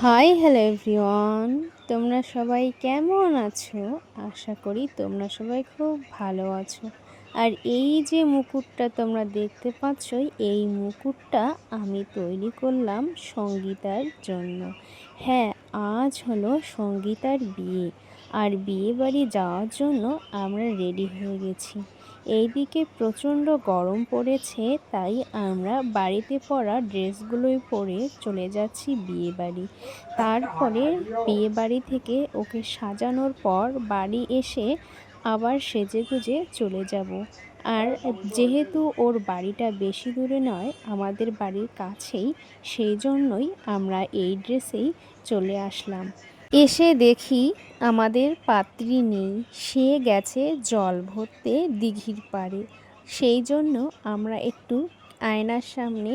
Hi hello everyone, তোমরা সবাই কেমন আছো? আশা করি তোমরা সবাই খুব ভালো আছো। আর এই যে মুকুটটা তোমরা দেখতে পাচ্ছ, এই মুকুটটা আমি তৈরি করলাম সঙ্গীতার জন্য। হ্যাঁ, আজ হলো সঙ্গীতার বিয়ে, আর বিয়ে বাড়ি যাওয়ার জন্য আমরা রেডি হয়ে গেছি। এইদিকে প্রচণ্ড গরম পড়েছে, তাই আমরা বাড়িতে পরা ড্রেসগুলোই পরে চলে যাচ্ছি বিয়ে বাড়ি। তারপরে বিয়ে বাড়ি থেকে ওকে সাজানোর পর বাড়ি এসে আবার সেজেগুজে চলে যাব। আর যেহেতু ওর বাড়িটা বেশি দূরে নয়, আমাদের বাড়ির কাছেই, সেই জন্যই আমরা এই ড্রেসেই চলে আসলাম। এসে দেখি আমাদের পাত্রী নেই, সে গেছে জল ভরতে দিঘির পাড়ে। সেই জন্য আমরা একটু আয়নার সামনে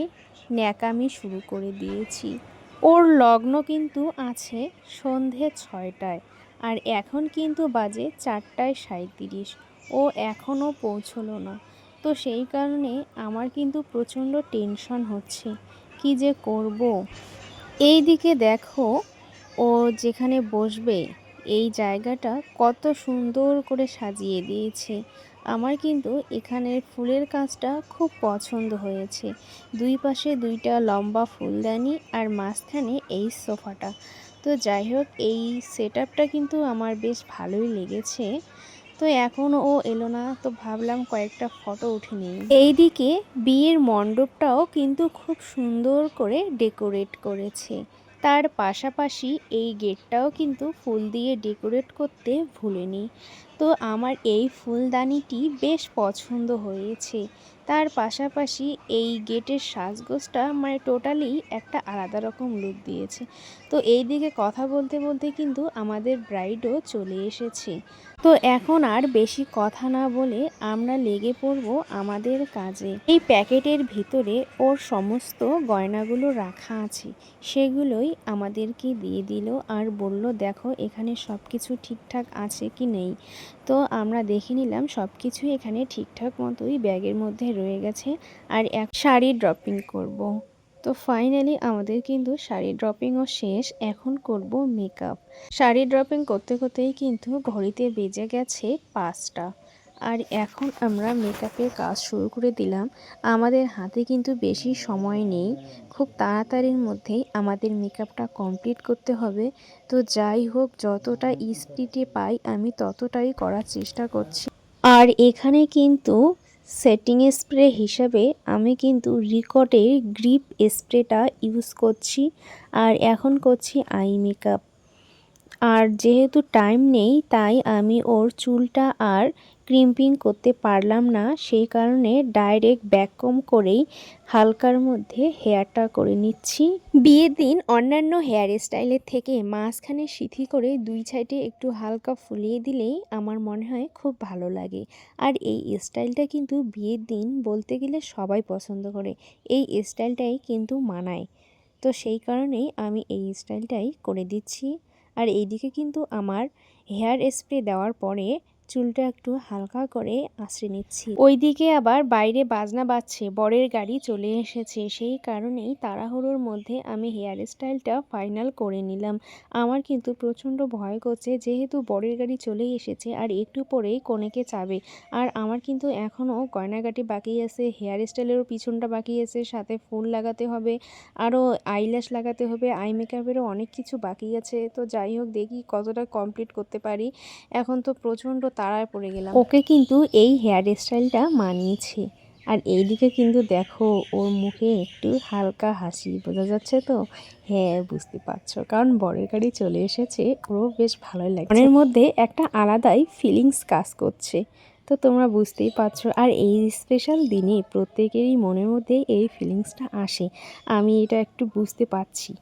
ন্যাকামি শুরু করে দিয়েছি। ওর লগ্ন কিন্তু আছে সন্ধে 6টায়, আর এখন কিন্তু বাজে 4:37। ও এখনও পৌঁছলো না। তো সেই কারণে আমার কিন্তু প্রচণ্ড টেনশন হচ্ছে, কি যে করব। এই দিকে দেখো, ও যেখানে বসবে এই জায়গাটা কত সুন্দর করে সাজিয়ে দিয়েছে। আমার কিন্তু এখানের ফুলের কাজটা খুব পছন্দ হয়েছে। দুই পাশে দুইটা লম্বা ফুলদানি আর মাঝখানে এই সোফাটা। তো যাই হোক, এই সেটআপটা কিন্তু আমার বেশ ভালোই লেগেছে। তো এখন ও এলো না, তো ভাবলাম কয়েকটা ফটো উঠে নিই। এইদিকে বিয়ের মণ্ডপটাও কিন্তু খুব সুন্দর করে ডেকোরেট করেছে। তার পাশাপাশি এই গেটটাও কিন্তু ফুল দিয়ে ডেকোরেট করতে ভুলেনি। তো আমার এই ফুলদানিটি বেশ পছন্দ হয়েছে। তার পাশাপাশি এই গেটের সাজগোজটা মানে টোটালি একটা আলাদা রকম লুক দিয়েছে। তো এই দিকে কথা বলতে বলতে কিন্তু আমাদের ব্রাইডও চলে এসেছে। তো এখন আর বেশি কথা না বলে আমরা লেগে পড়ব আমাদের কাজে। এই প্যাকেটের ভিতরে ওর সমস্ত গয়নাগুলো রাখা আছে, সেগুলোই আমাদেরকে দিয়ে দিল আর বলল, দেখো এখানে সব কিছু ঠিকঠাক আছে কি নেই। তো আমরা দেখে নিলাম সব কিছুই এখানে ঠিকঠাক মতোই ব্যাগের মধ্যে রয়ে গেছে। আর এক শাড়ি ড্রপিং করব। তো ফাইনালি আমাদের কিন্তু শাড়ি ড্রপিংও শেষ। এখন করব মেকআপ। শাড়ি ড্রপিং করতে করতেই কিন্তু ঘড়িতে বেজে গেছে 5টা। আর এখন আমরা মেকআপের কাজ শুরু করে দিলাম। আমাদের হাতে কিন্তু বেশি সময় নেই, খুব তাড়াতাড়ির মধ্যেই আমাদের মেকআপটা কমপ্লিট করতে হবে। তো যাই হোক, যতটা স্পিডে পাই আমি ততটাই করার চেষ্টা করছি। আর এখানে কিন্তু সেটিং স্প্রে হিসাবে আমি কিন্তু রিকটের গ্রিপ স্প্রেটা ইউজ করছি। আর এখন করছি আই মেকআপ। আর যেহেতু টাইম নেই, তাই আমি ওর চুলটা আর ক্রিম্পিং করতে পারলাম না, সেই কারণে ডাইরেক্ট ব্যাককম করেই হালকার মধ্যে হেয়ারটা করে নিচ্ছি। বিয়ের দিন অন্যান্য হেয়ার স্টাইলের থেকে মাঝখানে সিঁথি করে দুই সাইডে একটু হালকা ফুলিয়ে দিলেই আমার মনে হয় খুব ভালো লাগে। আর এই স্টাইলটা কিন্তু বিয়ের দিন বলতে গেলে সবাই পছন্দ করে, এই স্টাইলটাই কিন্তু মানায়। তো সেই কারণেই আমি এই স্টাইলটাই করে দিচ্ছি। আর এইদিকে কিন্তু আমার হেয়ার স্প্রে দেওয়ার পরে চুলটা একটু হালকা করে আঁচড়ে নিচ্ছি। ওইদিকে আবার বাইরে বাজনা বাজছে, বরের গাড়ি চলে এসেছে, সেই কারণেই তাড়াহুড়োর মধ্যে আমি হেয়ার স্টাইলটা ফাইনাল করে নিলাম। আমার কিন্তু প্রচণ্ড ভয় করছে, যেহেতু বরের গাড়ি চলে এসেছে আর একটু পরেই কনেকে যাবে। আর আমার কিন্তু এখনও গয়নাগাটি বাকি আছে, হেয়ার স্টাইলেরও পিছনটা বাকি আছে, সাথে ফুল লাগাতে হবে, আরও আইল্যাশ লাগাতে হবে, আই মেকআপেরও অনেক কিছু বাকি আছে। তো যাই হোক, দেখি কতটা কমপ্লিট করতে পারি। এখন তো প্রচণ্ড তাড়ায় পড়ে গেলাম। ওকে কিন্তু এই হেয়ার স্টাইলটা মানিয়েছে। আর এইদিকে কিন্তু দেখো, ওর মুখে একটু হালকা হাসি বোঝা যাচ্ছে তো। হ্যাঁ, বুঝতে পারছো, কারণ বরের গাড়ি চলে এসেছে, ওরও বেশ ভালোই লাগছে। মনের মধ্যে একটা আলাদাই ফিলিংস কাজ করছে, তো তোমরা বুঝতেই পারছো। আর এই স্পেশাল দিনে প্রত্যেকেরই মনের মধ্যে এই ফিলিংসটা আসে, আমি এটা একটু বুঝতে পারছি।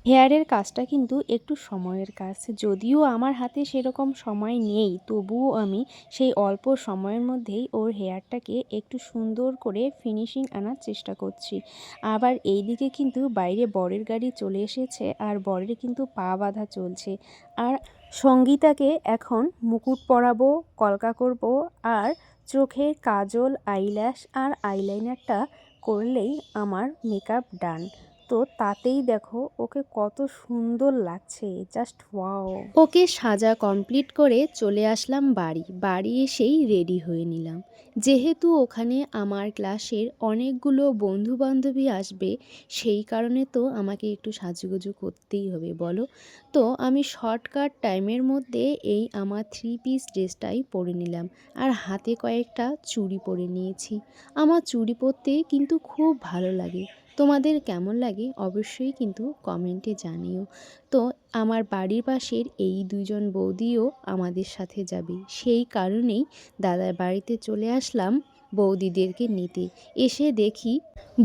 হেয়ারের কাজটা কিন্তু একটু সময়ের কাজ, যদিও আমার হাতে সেরকম সময় নেই, তবুও আমি সেই অল্প সময়ের মধ্যেই ওর হেয়ারটাকে একটু সুন্দর করে ফিনিশিং আনার চেষ্টা করছি। আবার এই দিকে কিন্তু বাইরে বরের গাড়ি চলে এসেছে, আর বরের কিন্তু পা বাঁধা চলছে। আর সঙ্গীতাকে এখন মুকুট পরাবো, কলকা করব, আর চোখের কাজল, আইল্যাশ আর আইলাইনারটা করলেই আমার মেকআপ ডান। তো তাতেই দেখো ওকে কত সুন্দর লাগছে, জাস্ট ওয়াও। ওকে সাজা কমপ্লিট করে চলে আসলাম বাড়ি এসেই রেডি হয়ে নিলাম। যেহেতু ওখানে আমার ক্লাসের অনেকগুলো বন্ধু বান্ধবী আসবে, সেই কারণে তো আমাকে একটু সাজুগুজু করতেই হবে বলো। তো আমি শর্টকাট টাইমের মধ্যে এই আমার 3 পিস ড্রেসটাই পরে নিলাম, আর হাতে কয়েকটা চুড়ি পরে নিয়েছি। আমার চুড়ি পরতে কিন্তু খুব ভালো লাগে। তোমাদের কেমন লাগে অবশ্যই কিন্তু কমেন্টে জানিও। তো আমার বাড়ির পাশের এই দুজন বৌদিও আমাদের সাথে যাবে, সেই কারণেই দাদার বাড়িতে চলে আসলাম বৌদিদেরকে নিতে। এসে দেখি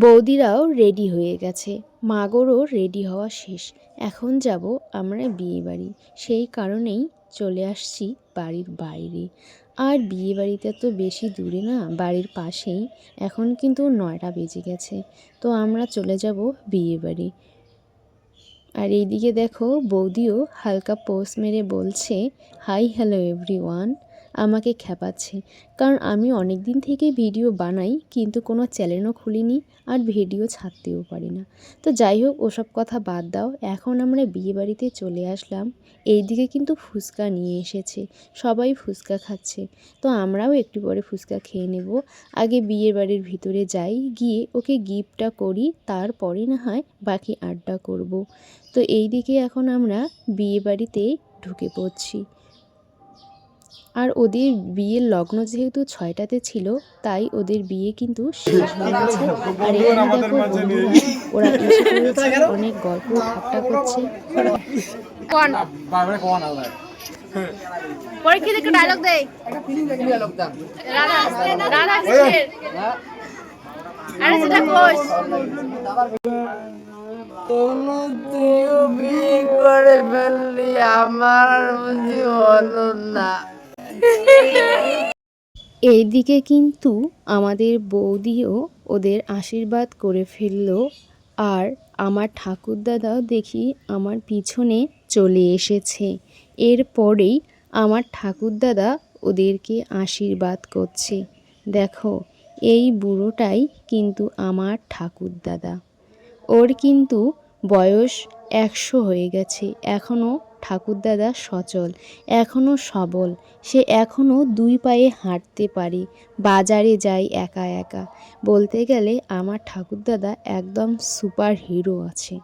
বৌদিরাও রেডি হয়ে গেছে, মাগরও রেডি হওয়া শেষ। এখন যাব আমরা বিয়ে বাড়ি, সেই কারণেই চলে আসছি বাড়ির বাইরে। আর বিয়ে বাড়িতে তো বেশি দূরে না, বাড়ির পাশেই। এখন কিন্তু 9টা বেজে গেছে, তো আমরা চলে যাব বিয়ে বাড়ি। আর এইদিকে দেখো বৌদিও হালকা পোজ মেরে বলছে হাই হ্যালো এভরিওয়ান, আমাকে খেপাচ্ছে। কারণ আমি অনেক দিন থেকে ভিডিও বানাই, কিন্তু কোনো চ্যানেলও খুলিনি আর ভিডিও ছাড়তেও পারি না। তো যাই হোক, ওসব কথা বাদ দাও, এখন আমরা বিয়ে বাড়িতে চলে আসলাম। এইদিকে কিন্তু ফুচকা নিয়ে এসেছে, সবাই ফুচকা খাচ্ছে। তো আমরাও একটু পরে ফুচকা খেয়ে নেব। আগে বিয়ের বাড়ির ভিতরে যাই, গিয়ে ওকে গিফটটা করি, তারপরে না হয় বাকি আড্ডা করব। তো এইদিকে এখন আমরা বিয়ে বাড়িতে ঢুকে পড়ছি। আর ওদের বিয়ের লগ্ন যেহেতু 6টাতে ছিল, তাই ওদের বিয়ে কিন্তু শেষ হয়ে গেছে। আর এখানে দেখো বন্ধুরা, ওরা এসে পড়েছে, অনেক গল্প ঠাট্টা করছে। পরীক্ষিত একটু ডায়লগ দেই, রাধা কৃষ্ণের আরে সেটা কোষ তুইও বিয়ে করে ফেললি, আমার বুঝি হলো না। এইদিকে কিন্তু আমাদের বৌদিও ওদের আশীর্বাদ করে ফেললো। আর আমার ঠাকুরদাদাও দেখি আমার পিছনে চলে এসেছে। এরপরেই আমার ঠাকুরদাদা ওদেরকে আশীর্বাদ করছে। দেখো, এই বুড়োটাই কিন্তু আমার ঠাকুরদাদা। ওর কিন্তু বয়স 100 হয়ে গেছে, এখনও ঠাকুরদাদা সচল, এখনও সবল। সে এখনও 2 পায়ে হাঁটতে পারে, বাজারে যায় একা একা। বলতে গেলে আমার ঠাকুরদাদা একদম সুপার হিরো আছে।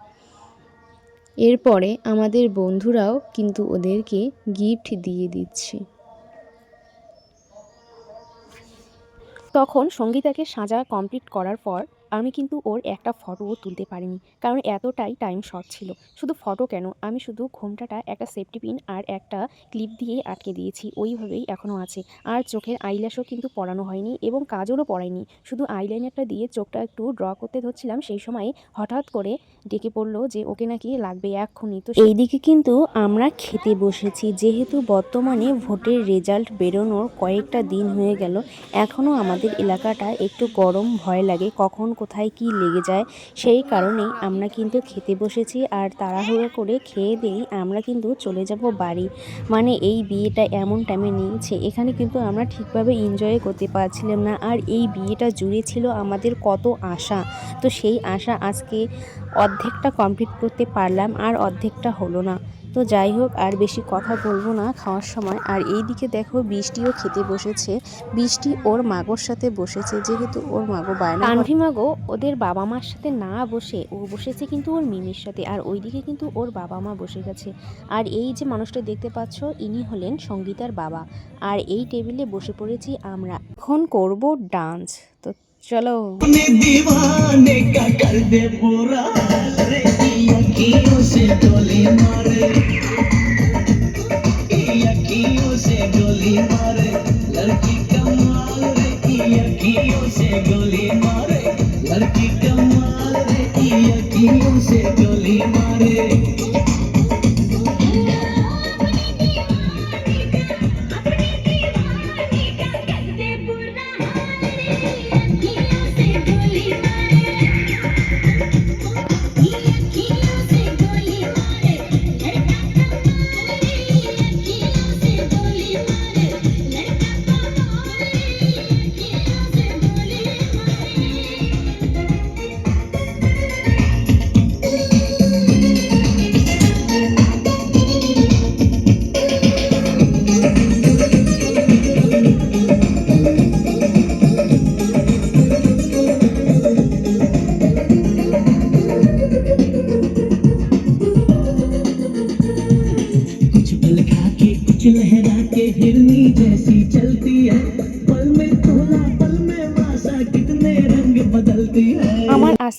এরপরে আমাদের বন্ধুরাও কিন্তু ওদেরকে গিফট দিয়ে দিচ্ছে। তখন সঙ্গীতাকে সাজা কমপ্লিট করার পর আমি কিন্তু ওর একটা ফটোও তুলতে পারিনি, কারণ এতটাই টাইম শর্ট ছিল। শুধু ফটো কেন, আমি শুধু ঘোমটাটা একটা সেফটি পিন আর একটা ক্লিপ দিয়ে আটকে দিয়েছি, ওইভাবেই এখনও আছে। আর চোখের আইল্যাশও কিন্তু পরানো হয়নি এবং কাজলও পরাইনি, শুধু আইলাইনারটা দিয়ে চোখটা একটু ড্র করতে ধরছিলাম। সেই সময় হঠাৎ করে ডেকে পড়লো যে ওকে নাকি লাগবে এক্ষুনি। তো এইদিকে কিন্তু আমরা খেতে বসেছি, যেহেতু বর্তমানে ভোটের রেজাল্ট বেরোনোর কয়েকটা দিন হয়ে গেল। এখনও আমাদের এলাকাটা একটু গরম, ভয় লাগে কখন কোথায় কি লেগে যায়। সেই কারণেই আমরা কিন্তু খেতে বসেছি, আর তাড়াহুড়ো করে খেয়ে দিয়েই আমরা কিন্তু চলে যাব বাড়ি। মানে এই বিয়েটা এমন টাইমে নিয়েছে, এখানে কিন্তু আমরা ঠিকভাবে এনজয় করতে পারছিলাম না। আর এই বিয়েটা জুড়ে ছিল আমাদের কত আশা, তো সেই আশা আজকে অর্ধেকটা কমপ্লিট করতে পারলাম, আর অর্ধেকটা হলো না। তো যাই হোক, আর বেশি কথা বলবো না খাওয়ার সময়। আর এই দিকে দেখো বৃষ্টিও খেতে বসেছে। বৃষ্টি ওর মাগোর সাথে বসেছে, যেহেতু ওর মাগো বায়না, কানভি মাগো ওদের বাবা মার সাথে না বসে ও বসেছে কিন্তু ওর মিমির সাথে। আর ওইদিকে কিন্তু ওর বাবা মা বসে গেছে। আর এই যে মানুষটা দেখতে পাচ্ছ, ইনি হলেন সঙ্গীতার বাবা। আর এই টেবিলে বসে পড়েছি আমরা, এখন করব ডান্স। তো চলো। दीवाने का कर दे पूरा रे, अखियों से डोली मारे, अखियों से डोली मारे, लड़की कमाल रे, अखियों से डोली मारे, लड़की कमाल रे, अखियों से डोली मारे।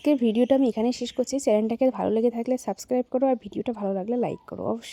আজকের ভিডিওটা আমি এখানেই শেষ করছি। চ্যানেলটাকে ভালো লেগে থাকলে সাবস্ক্রাইব করো, আর ভিডিওটা ভালো লাগলে লাইক করো অবশ্যই।